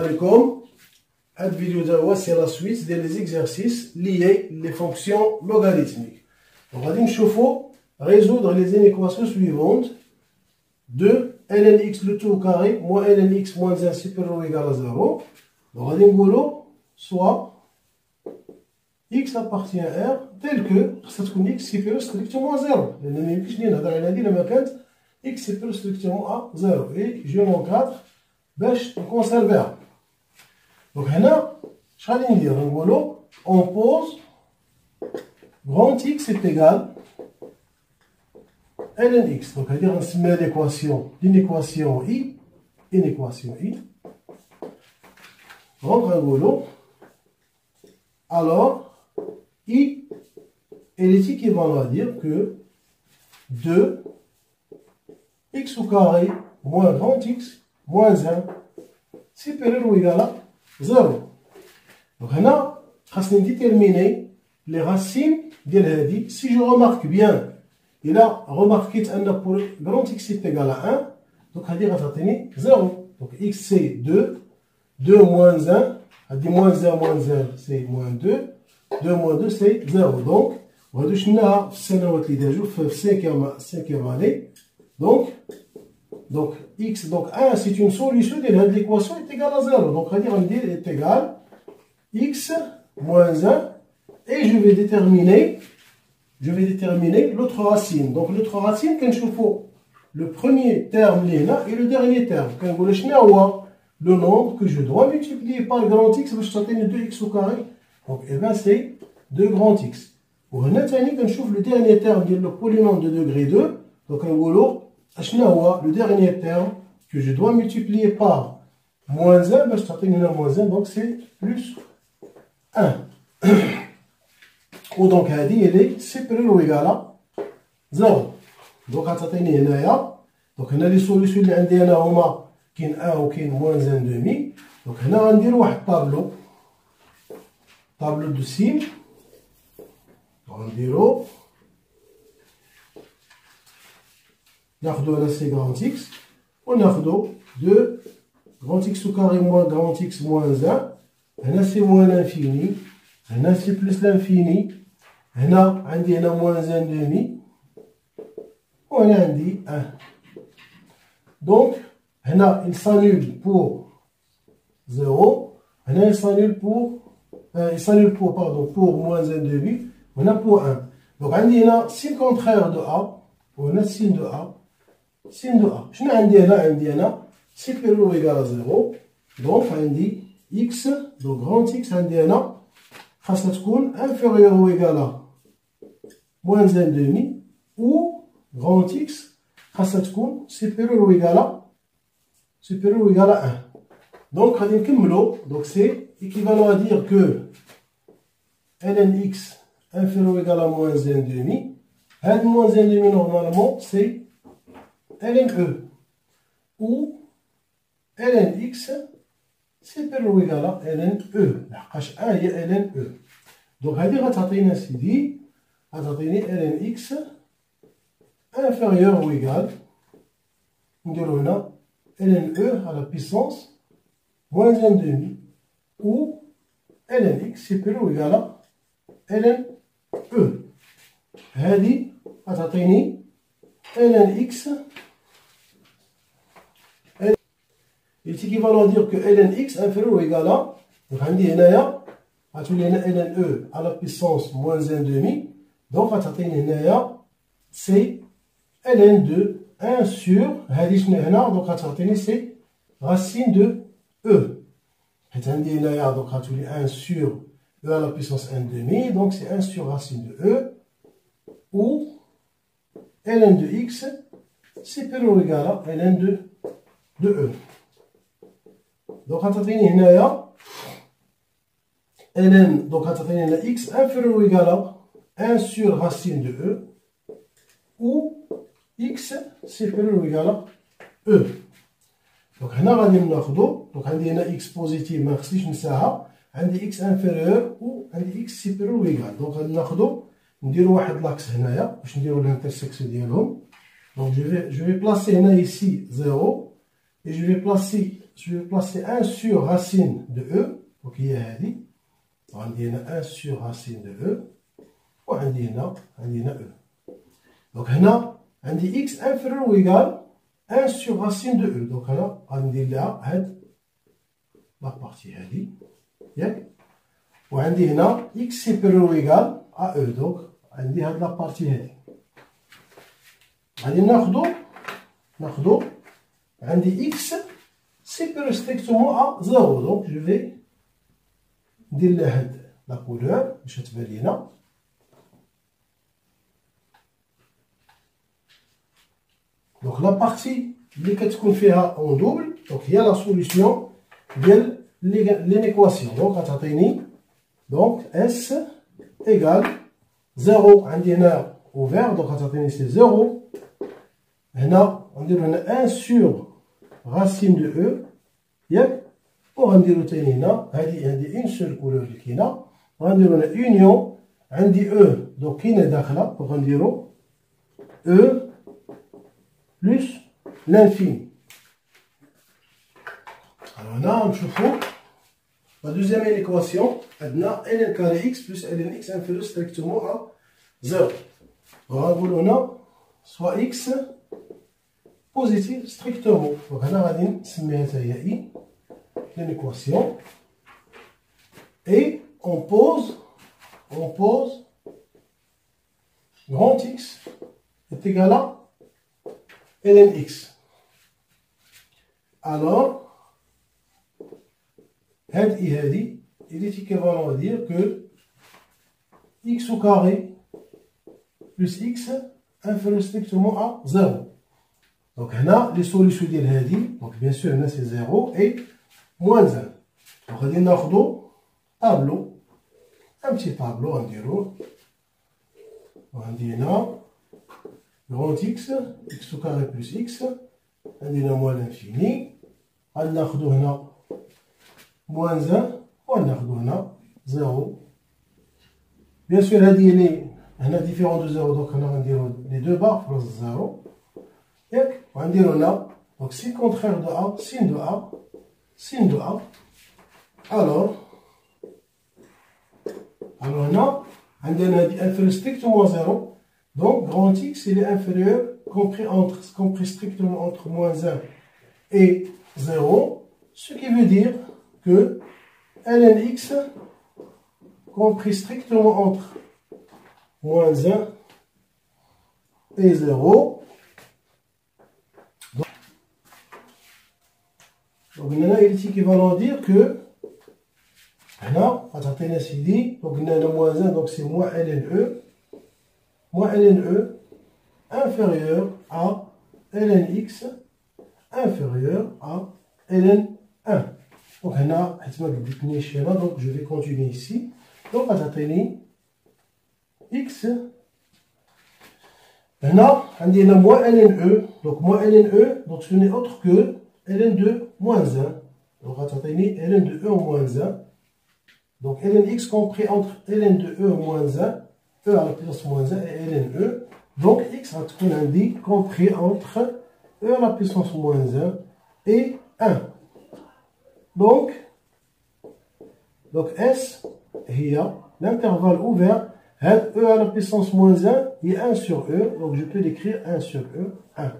عليكم. هاد الفيديو دابا سي لا سويت ديال لي زيكزارسيس ليي لي فونكسيون لوغاريتميك. غادي نشوفو résoudre les équations suivantes de ln x le tout au carré moins ln x moins 1 supérieur ou égal à 0. Donc غادي نقولو soit x appartient à R tel que خصها تكون x supérieur strictement à 0 لأن ميمكنش لي نهضر على هادي إلا ما كانت x supérieur strictement à 0 et je m'encadre باش نكونسيرفيها. دونك هنا اش غادي ندير؟ نقولو on pose grand x est égal ln x. Donc غادي غنسميها l'équation l'inéquation I inéquation I. Donc غنقولو alors I elle est équivalent à dire que 2 x au carré moins grand x moins 1 supérieur ou égal à 0. Donc هنا خاصني déterminer les racines ديال هادي. Si je remarque bien, il a remarqué que pour grand x est égal à 1, donc هادي غتعطيني 0. Donc x c'est 2, 2 moins 1, هادي moins 1 moins 1 c'est moins 2, 2 moins 2 c'est 0. Donc وهادو شفناها في السنوات اللي دازو في 5e année. Donc x, donc 1 c'est une solution de l'équation est égale à 0. Donc on va dire est égal x moins 1 et je vais déterminer l'autre racine. Donc l'autre racine, quand je fais le premier terme là et le dernier terme, quand vous le nombre que je dois multiplier par le grand x, je vais 2x au carré. Donc c'est 2 grand x. Pour un quand je fais le dernier terme le polynôme de degré 2, donc le dernier terme que je dois multiplier par moins 1, ben, je t'attends moins 1, donc c'est plus 1. Ou donc, elle est supérieure ou égale à 0. Donc, donc, on a les solutions qui sont 1 ou moins 1 demi. Donc, on a un tableau de signes. On dirait ناخدو هنا سي grand x وناخدو 2 grand x au carré moins grand x moins 1. هنا سي moins l'infini, هنا سي plus l'infini, هنا عندي هنا moins 1 demi وهنا عندي 1. Donc هنا il s'annule pour 0, هنا il s'annule pour moins 1 demi, وهنا pour 1. Donc عندي هنا signe contraire de A وهنا signe de A. Signe de A. شنو عندي هنا؟ عندي هنا supérieur ou égal à 0. Donc عندي x, donc grand x عندي هنا خاصها تكون inférieur ou égal à moins 1 demi ou grand x خاصها تكون supérieur ou égal à 1. Donc غادي نكملو. Donc c'est équivalent à dire que ln x inférieur ou égal à moins 1 demi. هاد moins 1 demi normalement c'est ln e ou ln x supérieur ou égal à ln e لحقاش 1 هي ln e. دونك هادي غتعطينا سيدي غتعطيني ln x inférieur ou égal نديرو هنا ln e à la puissance moins 1 demi ou ln x supérieur ou égal à ln e. هادي غتعطيني ln x. Il est équivalent à dire que ln x inférieur ou égal à, donc on dit هنايا غتولي هنا ln e à la puissance moins 1 demi. Donc غتعطيني هنايا c'est ln de 1 sur هادي شنو هنا؟ donc غتعطيني c'est racine de e. حيت عندي هنايا donc غتولي 1 sur e à la puissance 1 demi, donc c'est 1 sur racine de e ou ln de x supérieur ou égal à ln de e. Donc غتعطيني هنايا ln, donc غتعطيني هنا x inférieur ou égal à 1 sur racine de e ou x supérieur ou égal à e. Donc هنا غادي ناخدو donc عندي هنا x positif ما خصنيش ننساها, عندي x inférieur و عندي x supérieur ou égal. donc غادي ناخدو نديرو واحد لاكس هنايا باش نديرو الانترسيكسيون ديالهم. donc je vais placer هنا ici 0 et je vais placer 1 sur racine de E. Donc هي هذه عندي هنا 1 sur racine de E وعندي هنا E. Donc هنا عندي x inférieur ou égal 1 sur racine de E. Donc هنا غندير لها هاد لا بارتي هذه ياك، وعندي هنا x supérieur ou égal à E. donc عندي هاد لا بارتي هذه غادي ناخدو عندي x supérieur strictement à 0. donc je vais ندير لها هاد لا كولور باش تبان لينا. donc la partie اللي كتكون فيها اون دوبل donc هي لا سوليسيون ديال لينيكواسيون. donc غتعطيني donc s égale 0. عندي هنا اوفير donc غتعطيني سي 0. هنا غنديرو هنا 1 sur racine de E ياك، وغنديرو تاني هنا هادي اون سول كولور اللي كاينه، غنديرو هنا اونيون عندي او دونك كاينه داخله، وغنديرو او بلس لانفيني. هنا نشوفو لا دوزيام ايكواسيون عندنا ln كاري x بلس ln x انفيريور ستريكتومون ا 0. غنقولو هنا سوا x بوزيتيف ستريكتومون. دونك هنا غادي نسميها حتى هي اي l'équation et on pose grand x est égal à ln x. alors il est équivalent à dire que x au carré plus x inférieur strictement à 0. donc هنا les solutions ديال هذه donc bien sûr هنا c'est 0 et moins 1. donc غادي ناخدو طابلو un petit tableau غنديروه، وعندي هنا grand x x au carré plus x عندي هنا moins l'infini، غادي ناخدو هنا moins 1 وناخدو هنا 0. bien sûr هادي لي هنا différent de 0 donc هنا غنديرو les deux barres plus 0 ياك، وغنديرو هنا donc si contraire de a sin de a sin de A. alors هنا عندنا هادي inférieur strictement 0 donc grand x il est inférieur compris strictement entre moins 1 et 0, ce qui veut dire que ln x compris strictement entre moins 1 et 0. donc هنا il est équivalent à dire que هنا غتعطينا سيدي donc قلنا هنا moins 1 donc c'est moins ln e inférieur à ln x inférieur à ln 1. donc هنا حيت ما بديتنيش هنا donc je vais continuer ici. donc غتعطيني x هنا عندي هنا moins ln e donc moins ln e donc ce n'est autre que ln de moins 1. donc غتعطيني ln de e en moins 1. donc ln x compris entre ln de e en moins 1 e à la puissance moins 1 et ln e. donc x غتكون عندي compris entre e à la puissance moins 1 et 1. donc S هي l'intervalle ouvert هاد e à la puissance moins 1 est 1 sur e, donc je peux l'écrire 1 sur e 1.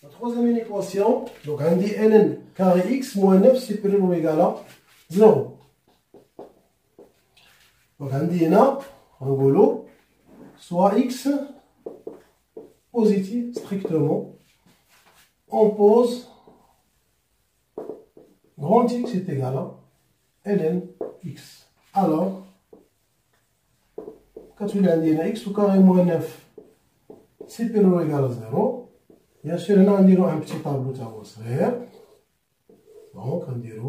La troisième équation, donc on dit ln carré x moins 9 supérieur ou égal à 0. donc on dit là, en gros, soit x positif strictement, on pose grand x est égal à ln x. alors, quand tu as dit x au carré moins 9 supérieur ou égal à 0, bien sûr, on a un petit tableau de donc, on dirait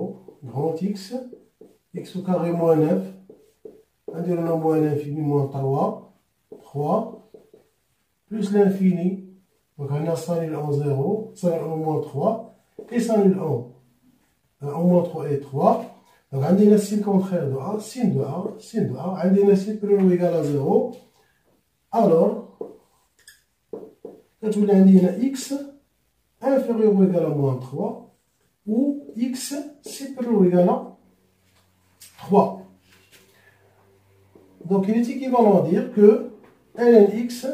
grand x, x au carré moins 9, on dirait moins l'infini moins 3, plus l'infini, donc on a 100 en 0, 100 en moins 3, et 100 en moins 3 et 3. donc on a le signe contraire de a, sin de a, on a le supérieur ou égal à 0. alors, quand on a dit x inférieur ou égal à moins 3 ou x supérieur ou égal à 3. Donc il est équivalent à dire que ln x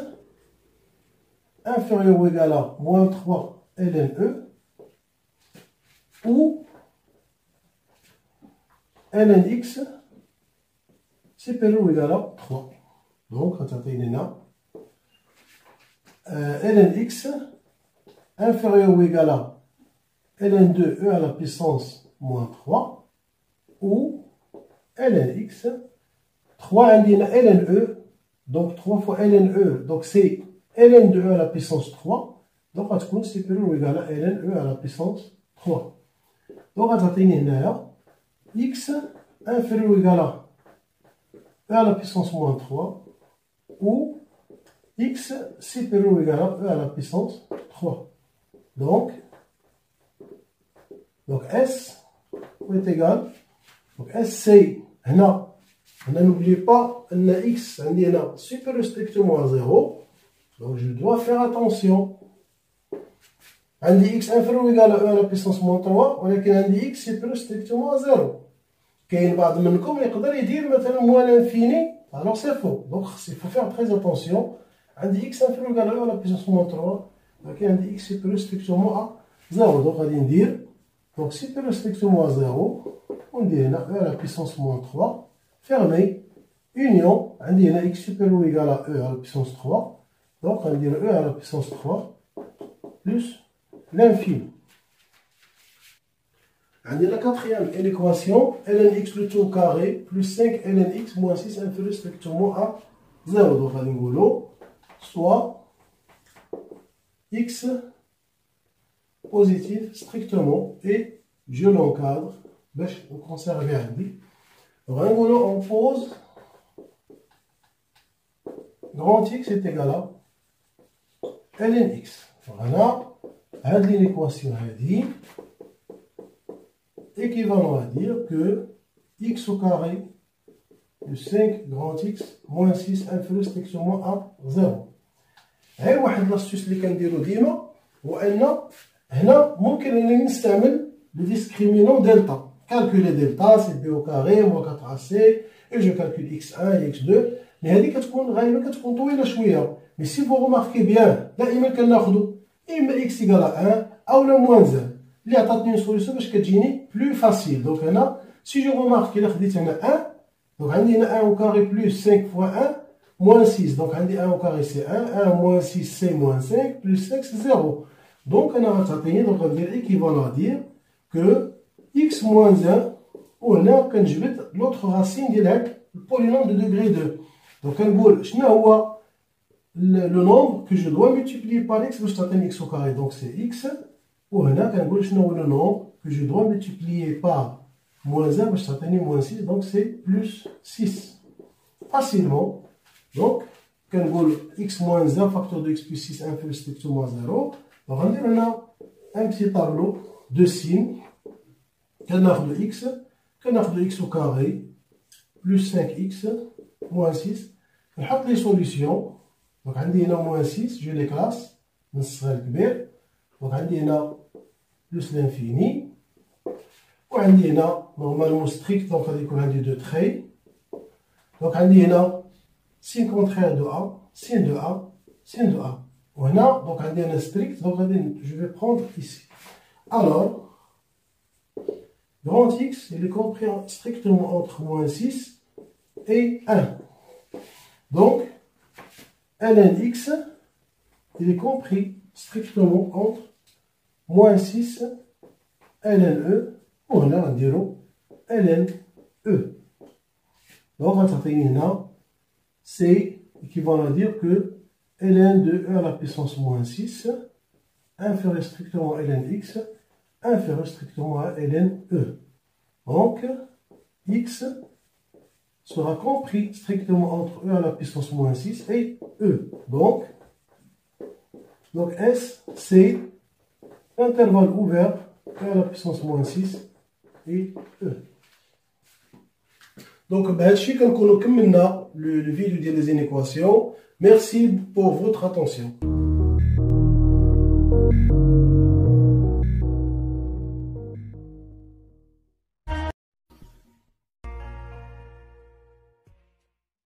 inférieur ou égal à moins 3 ln e ou ln x supérieur ou égal à 3. Donc, ln x inférieur ou égal à ln 2 e à la puissance moins 3 ou ln x 3 عندنا ln e, donc 3 fois ln e, donc c'est ln de e à la puissance 3, donc غتكون supérieur ou égal à ln e à la puissance 3. Donc غتعطيني هنايا x inférieur ou égal à e à la puissance moins 3 ou x supérieur ou égal à e à la puissance 3. Donc S est égal, donc S c'est هنا n'oubliez pas que x est supérieur strictement à 0, donc je dois faire attention. عندي x inférieur ou égal à e à la puissance moins 3 ولكن عندي x supérieur strictement à 0. كاين بعض منكم يقدر يدير مثلا moins l'infini, alors c'est faux. Donc il faut faire très attention. عندي x inférieur ou égal à e à la puissance moins 3 ولكن عندي x supérieur strictement à 0. Donc غادي ندير donc supérieur strictement à 0 وندير هنا e à la puissance moins 3 fermé union عندي هنا x supérieur ou égal à e à la puissance 3, donc غندير e à la puissance 3 plus l'infini. عندي la quatrième équation ln x le tout carré plus 5 ln x moins 6 inférieur strictement à 0. donc غادي نقولو soit x positif strictement et je l'encadre باش نكونسيرفي عندي. On pose grand x est égal à ln x. Voilà, هذه l'équation هذه équivalent à dire que x au carré de 5 grand x moins 6 inférieur strictement à 0. غير واحد لاستوس اللي كنديرو ديما هو ان هنا ممكن انني نستعمل le discriminant delta. Calculer delta, c'est b au carré moins 4ac, et je calcule x1 et x2. Mais هذه كتكون غالبا كتكون طويلة شوية. Mais si vous remarquez bien, دائما كناخدو إما x égale à 1 أو لا moins 1. اللي عطاتني سوليسيون باش كتجيني plus facile. Donc هنا si je remarque إلا خديت هنا 1, donc عندي هنا 1 au carré plus 5 fois 1 moins 6. Donc عندي 1 au carré c'est 1, 1 moins 6 c'est moins 5, plus 5 c'est 0. Donc أنا غتعطيني donc غندير équivalent à dire que x moins 1 وهنا كنجبد l'autre racine ديال le polynôme de degré 2. Donc كنقول شنو هو le nombre que je dois multiplier par x باش تعطيني x au carré. Donc c'est x وهنا كنقول شنو هو le nombre que je dois multiplier par moins 1 باش تعطيني moins 6. Donc c'est plus 6. Facilement. Donc كنقول x moins 1 facteur de x plus 6 inférieur strictement à 0. Donc غندير هنا un petit tableau de signes. كناخدو x كناخدو x au carré plus 5x moins 6 نحط لي سوليسيون. دونك عندي هنا moins 6 جو لي كلاس من الصغير الكبير. دونك عندي هنا بلس لانفيني وعندي هنا نورمالمون ستريكت دونك غادي يكون عندي دو تري. دونك عندي هنا سين كونترير دو ا سين دو ا سين دو ا وهنا دونك عندي هنا ستريكت دونك غادي جو في بروندر ايسي. Alors grand x, il est compris strictement entre moins 6 et 1. Donc, ln x, il est compris strictement entre moins 6 ln e, ou on a un diro ln e. Donc, c'est équivalent à dire que ln de e à la puissance moins 6 inférieur strictement à ln x inférieur strictement à ln e. Donc, x sera compris strictement entre e à la puissance moins 6 et e. Donc S, c'est intervalle ouvert e à la puissance moins 6 et e. Donc, بهادشي كنكونو كملنا le vidéo des équations. Merci pour votre attention.